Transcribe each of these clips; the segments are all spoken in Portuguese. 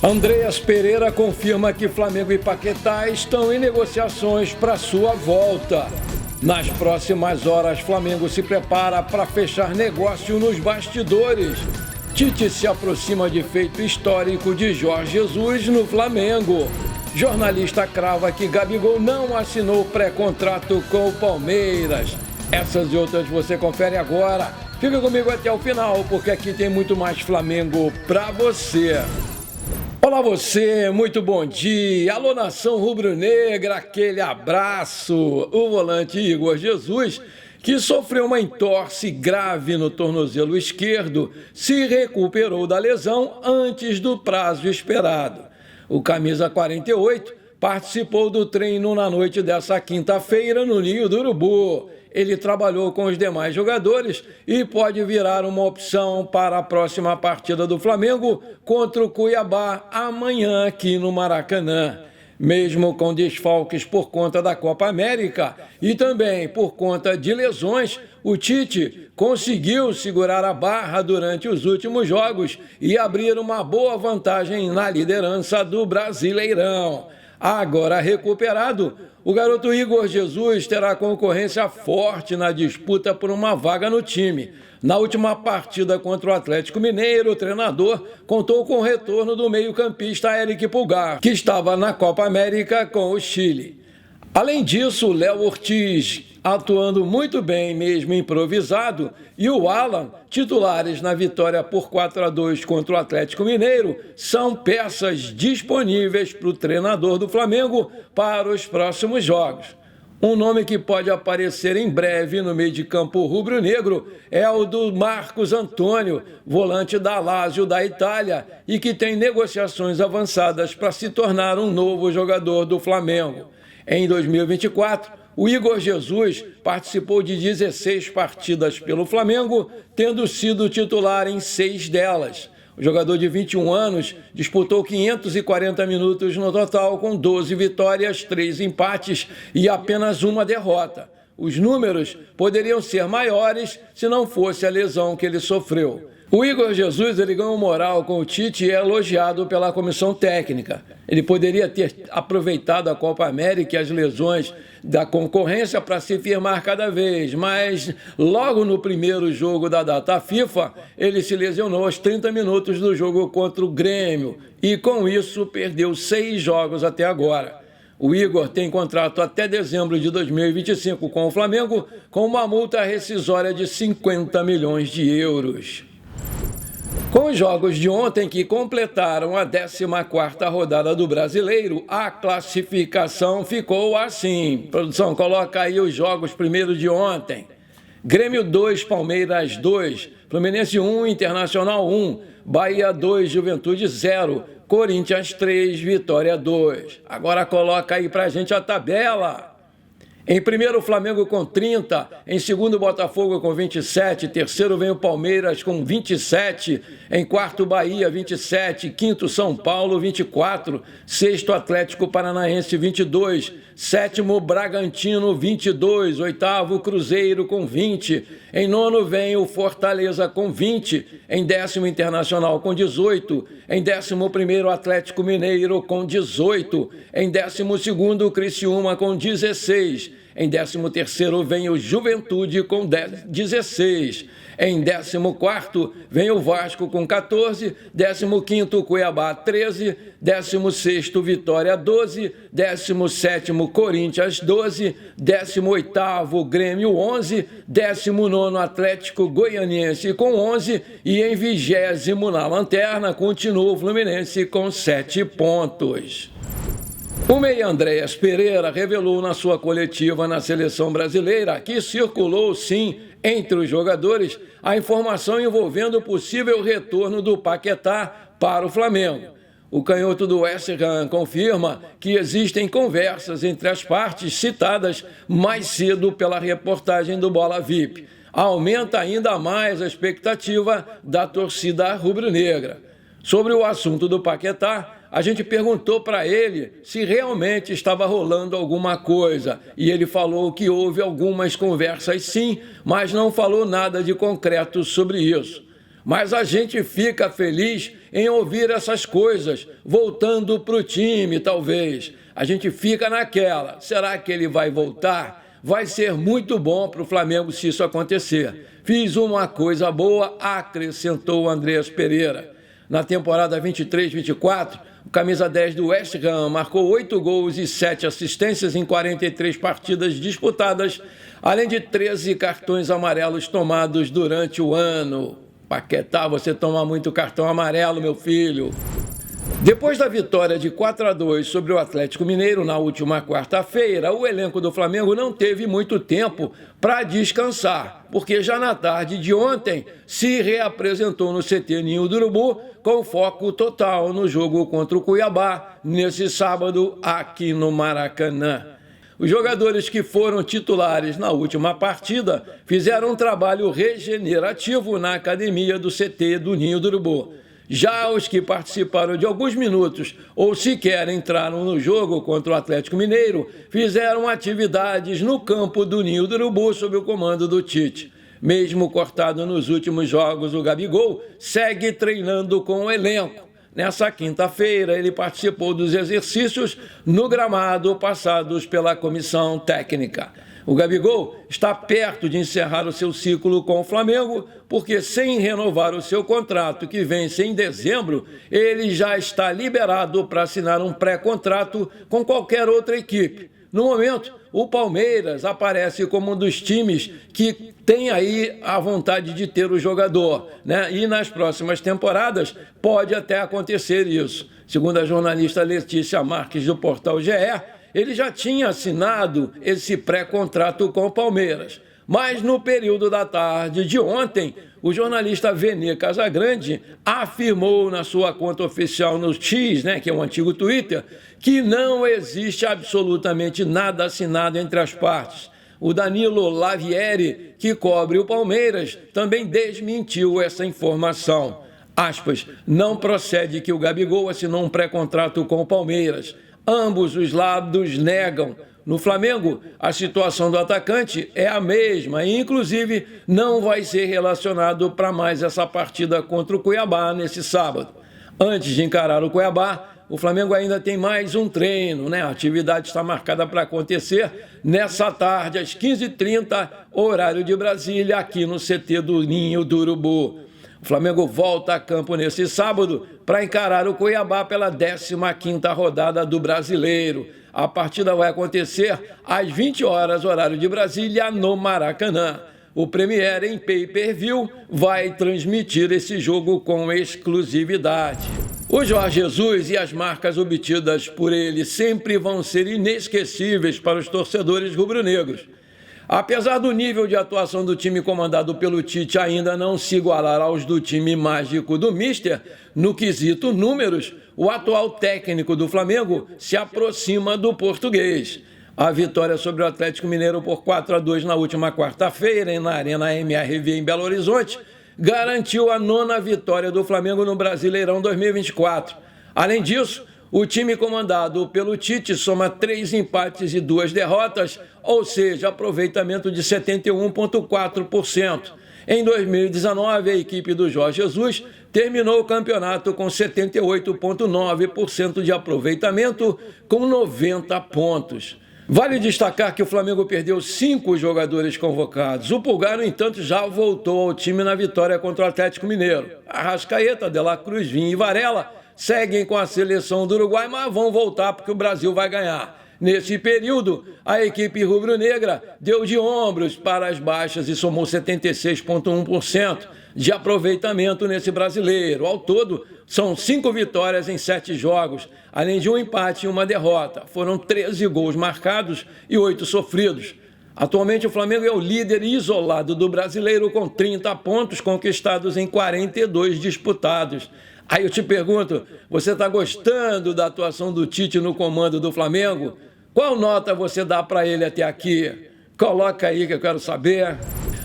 Andreas Pereira confirma que Flamengo e Paquetá estão em negociações para sua volta. Nas próximas horas, Flamengo se prepara para fechar negócio nos bastidores. Tite se aproxima de feito histórico de Jorge Jesus no Flamengo. Jornalista crava que Gabigol não assinou pré-contrato com o Palmeiras. Essas e outras você confere agora. Fica comigo até o final, porque aqui tem muito mais Flamengo para você. Olá você, muito bom dia. Alô, nação rubro-negra, aquele abraço. O volante Igor Jesus, que sofreu uma entorse grave no tornozelo esquerdo, se recuperou da lesão antes do prazo esperado. O camisa 48 participou do treino na noite dessa quinta-feira no Ninho do Urubu. Ele trabalhou com os demais jogadores e pode virar uma opção para a próxima partida do Flamengo contra o Cuiabá amanhã aqui no Maracanã. Mesmo com desfalques por conta da Copa América e também por conta de lesões, o Tite conseguiu segurar a barra durante os últimos jogos e abrir uma boa vantagem na liderança do Brasileirão. Agora recuperado, o garoto Igor Jesus terá concorrência forte na disputa por uma vaga no time. Na última partida contra o Atlético Mineiro, o treinador contou com o retorno do meio-campista Eric Pulgar, que estava na Copa América com o Chile. Além disso, o Léo Ortiz, atuando muito bem, mesmo improvisado, e o Alan, titulares na vitória por 4-2 contra o Atlético Mineiro, são peças disponíveis para o treinador do Flamengo para os próximos jogos. Um nome que pode aparecer em breve no meio de campo rubro-negro é o do Marcos Antônio, volante da Lazio da Itália, e que tem negociações avançadas para se tornar um novo jogador do Flamengo. Em 2024, o Igor Jesus participou de 16 partidas pelo Flamengo, tendo sido titular em 6 delas. O jogador de 21 anos disputou 540 minutos no total, com 12 vitórias, 3 empates e apenas uma derrota. Os números poderiam ser maiores se não fosse a lesão que ele sofreu. O Igor Jesus ganhou moral com o Tite e é elogiado pela comissão técnica. Ele poderia ter aproveitado a Copa América e as lesões da concorrência para se firmar cada vez, mas logo no primeiro jogo da data FIFA, ele se lesionou aos 30 minutos do jogo contra o Grêmio e, com isso, perdeu 6 jogos até agora. O Igor tem contrato até dezembro de 2025 com o Flamengo, com uma multa rescisória de 50 milhões de euros. Com os jogos de ontem que completaram a 14ª rodada do Brasileiro, a classificação ficou assim. Produção, coloca aí os jogos primeiro de ontem. Grêmio 2, Palmeiras 2, Fluminense 1, Internacional 1, Bahia 2, Juventude 0, Corinthians 3, Vitória 2. Agora coloca aí pra gente a tabela. Em primeiro, o Flamengo com 30, em segundo, Botafogo com 27, terceiro vem o Palmeiras com 27, em quarto, Bahia, 27, quinto, São Paulo, 24, sexto, Atlético Paranaense, 22, sétimo, Bragantino, 22, oitavo, Cruzeiro com 20, em nono vem o Fortaleza com 20, em décimo, Internacional com 18, em 11º, Atlético Mineiro com 18, em 12º, Criciúma com 16, em 13º vem o Juventude com 16. Em 14º vem o Vasco com 14. 15º Cuiabá 13. 16º Vitória 12. 17º Corinthians 12. 18º Grêmio 11. 19º Atlético Goianiense com 11. E em 20º na lanterna continua o Fluminense com 7 pontos. O meia Andreas Pereira revelou na sua coletiva na seleção brasileira que circulou, sim, entre os jogadores, a informação envolvendo o possível retorno do Paquetá para o Flamengo. O canhoto do West Ham confirma que existem conversas entre as partes citadas mais cedo pela reportagem do Bola VIP. Aumenta ainda mais a expectativa da torcida rubro-negra. Sobre o assunto do Paquetá, a gente perguntou para ele se realmente estava rolando alguma coisa e ele falou que houve algumas conversas sim, mas não falou nada de concreto sobre isso. Mas a gente fica feliz em ouvir essas coisas, voltando para o time, talvez. A gente fica naquela, será que ele vai voltar? Vai ser muito bom para o Flamengo se isso acontecer. Fiz uma coisa boa, acrescentou o Andreas Pereira. Na temporada 23-24, o camisa 10 do West Ham marcou 8 gols e 7 assistências em 43 partidas disputadas, além de 13 cartões amarelos tomados durante o ano. Paquetá, você toma muito cartão amarelo, meu filho. Depois da vitória de 4-2 sobre o Atlético Mineiro na última quarta-feira, o elenco do Flamengo não teve muito tempo para descansar, porque já na tarde de ontem se reapresentou no CT Ninho do Urubu com foco total no jogo contra o Cuiabá, nesse sábado aqui no Maracanã. Os jogadores que foram titulares na última partida fizeram um trabalho regenerativo na academia do CT do Ninho do Urubu. Já os que participaram de alguns minutos ou sequer entraram no jogo contra o Atlético Mineiro fizeram atividades no campo do Ninho do Urubu sob o comando do Tite. Mesmo cortado nos últimos jogos, o Gabigol segue treinando com o elenco. Nessa quinta-feira, ele participou dos exercícios no gramado passados pela comissão técnica. O Gabigol está perto de encerrar o seu ciclo com o Flamengo, porque sem renovar o seu contrato, que vence em dezembro, ele já está liberado para assinar um pré-contrato com qualquer outra equipe. No momento, o Palmeiras aparece como um dos times que tem aí a vontade de ter o jogador, né? E nas próximas temporadas pode até acontecer isso. Segundo a jornalista Letícia Marques do portal GE, ele já tinha assinado esse pré-contrato com o Palmeiras. Mas no período da tarde de ontem, o jornalista Vene Casagrande afirmou na sua conta oficial no X, que é um antigo Twitter, que não existe absolutamente nada assinado entre as partes. O Danilo Lavieri, que cobre o Palmeiras, também desmentiu essa informação. Aspas, não procede que o Gabigol assinou um pré-contrato com o Palmeiras. Ambos os lados negam. No Flamengo, a situação do atacante é a mesma e, inclusive, não vai ser relacionado para mais essa partida contra o Cuiabá nesse sábado. Antes de encarar o Cuiabá, o Flamengo ainda tem mais um treino, A atividade está marcada para acontecer nessa tarde, às 15h30, horário de Brasília, aqui no CT do Ninho do Urubu. O Flamengo volta a campo nesse sábado para encarar o Cuiabá pela 15ª rodada do Brasileiro. A partida vai acontecer às 20 horas, horário de Brasília, no Maracanã. O Premier em pay-per-view vai transmitir esse jogo com exclusividade. O Jorge Jesus e as marcas obtidas por ele sempre vão ser inesquecíveis para os torcedores rubro-negros. Apesar do nível de atuação do time comandado pelo Tite ainda não se igualar aos do time mágico do Mister, no quesito números, o atual técnico do Flamengo se aproxima do português. A vitória sobre o Atlético Mineiro por 4-2 na última quarta-feira na Arena MRV em Belo Horizonte garantiu a 9ª vitória do Flamengo no Brasileirão 2024. Além disso, o time comandado pelo Tite soma 3 empates e 2 derrotas, ou seja, aproveitamento de 71,4%. Em 2019, a equipe do Jorge Jesus terminou o campeonato com 78,9% de aproveitamento, com 90 pontos. Vale destacar que o Flamengo perdeu 5 jogadores convocados. O Pulgar, no entanto, já voltou ao time na vitória contra o Atlético Mineiro. Arrascaeta, De La Cruz, Vinha e Varela seguem com a seleção do Uruguai, mas vão voltar porque o Brasil vai ganhar. Nesse período, a equipe rubro-negra deu de ombros para as baixas e somou 76,1% de aproveitamento nesse brasileiro. Ao todo, são 5 vitórias em 7 jogos, além de um empate e uma derrota. Foram 13 gols marcados e 8 sofridos. Atualmente, o Flamengo é o líder isolado do brasileiro com 30 pontos conquistados em 42 disputados. Aí eu te pergunto, você está gostando da atuação do Tite no comando do Flamengo? Qual nota você dá para ele até aqui? Coloca aí que eu quero saber.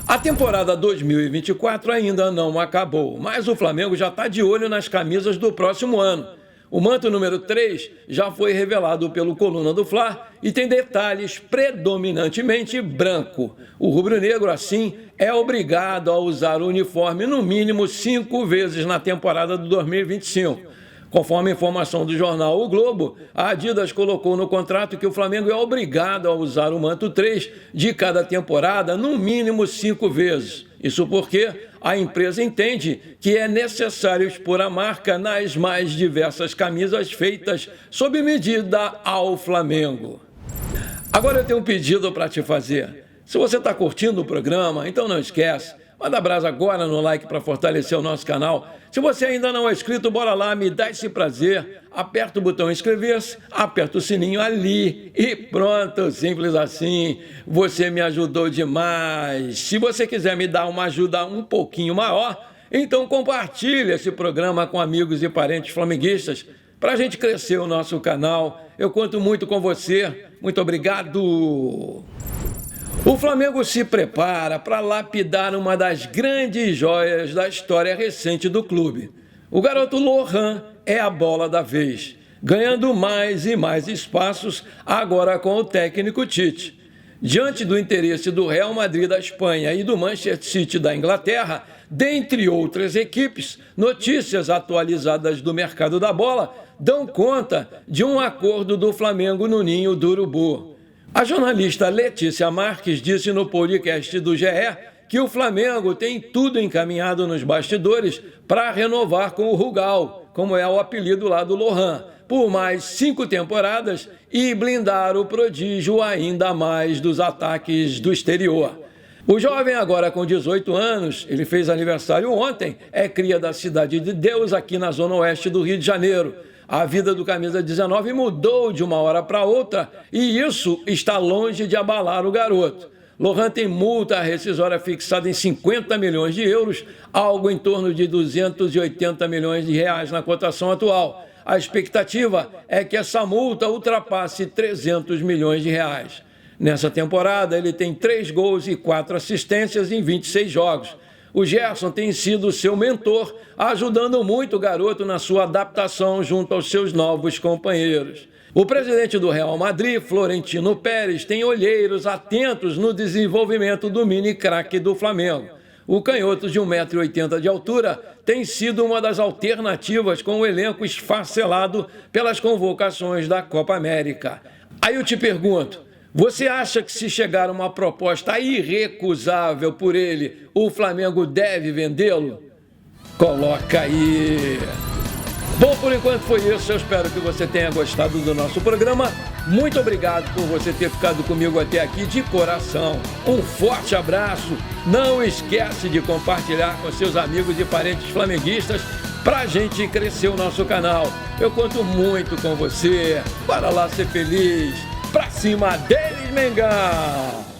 A temporada 2024 ainda não acabou, mas o Flamengo já está de olho nas camisas do próximo ano. O manto número 3 já foi revelado pelo Coluna do Fla e tem detalhes predominantemente branco. O rubro-negro, assim, é obrigado a usar o uniforme no mínimo 5 vezes na temporada de 2025. Conforme a informação do jornal O Globo, a Adidas colocou no contrato que o Flamengo é obrigado a usar o manto 3 de cada temporada no mínimo 5 vezes. Isso porque a empresa entende que é necessário expor a marca nas mais diversas camisas feitas sob medida ao Flamengo. Agora eu tenho um pedido para te fazer. Se você está curtindo o programa, então não esquece. Manda brasa agora no like para fortalecer o nosso canal. Se você ainda não é inscrito, bora lá, me dá esse prazer. Aperta o botão inscrever-se, aperta o sininho ali e pronto, simples assim. Você me ajudou demais. Se você quiser me dar uma ajuda um pouquinho maior, então compartilhe esse programa com amigos e parentes flamenguistas para a gente crescer o nosso canal. Eu conto muito com você. Muito obrigado. O Flamengo se prepara para lapidar uma das grandes joias da história recente do clube. O garoto Lohan é a bola da vez, ganhando mais e mais espaços agora com o técnico Tite. Diante do interesse do Real Madrid da Espanha e do Manchester City da Inglaterra, dentre outras equipes, notícias atualizadas do mercado da bola dão conta de um acordo do Flamengo no ninho do Urubu. A jornalista Letícia Marques disse no podcast do GE que o Flamengo tem tudo encaminhado nos bastidores para renovar com o Rugal, como é o apelido lá do Lohan, por mais 5 temporadas e blindar o prodígio ainda mais dos ataques do exterior. O jovem, agora com 18 anos, ele fez aniversário ontem, é cria da Cidade de Deus, aqui na zona oeste do Rio de Janeiro. A vida do camisa 19 mudou de uma hora para outra e isso está longe de abalar o garoto. Lohan tem multa rescisória fixada em 50 milhões de euros, algo em torno de 280 milhões de reais na cotação atual. A expectativa é que essa multa ultrapasse 300 milhões de reais. Nessa temporada, ele tem 3 gols e 4 assistências em 26 jogos. O Gerson tem sido seu mentor, ajudando muito o garoto na sua adaptação junto aos seus novos companheiros. O presidente do Real Madrid, Florentino Pérez, tem olheiros atentos no desenvolvimento do mini craque do Flamengo. O canhoto de 1,80 m de altura tem sido uma das alternativas com o elenco esfacelado pelas convocações da Copa América. Aí eu te pergunto, você acha que se chegar uma proposta irrecusável por ele, o Flamengo deve vendê-lo? Coloca aí! Bom, por enquanto foi isso. Eu espero que você tenha gostado do nosso programa. Muito obrigado por você ter ficado comigo até aqui de coração. Um forte abraço. Não esquece de compartilhar com seus amigos e parentes flamenguistas para a gente crescer o nosso canal. Eu conto muito com você. Bora lá ser feliz. Pra cima deles, Mengão!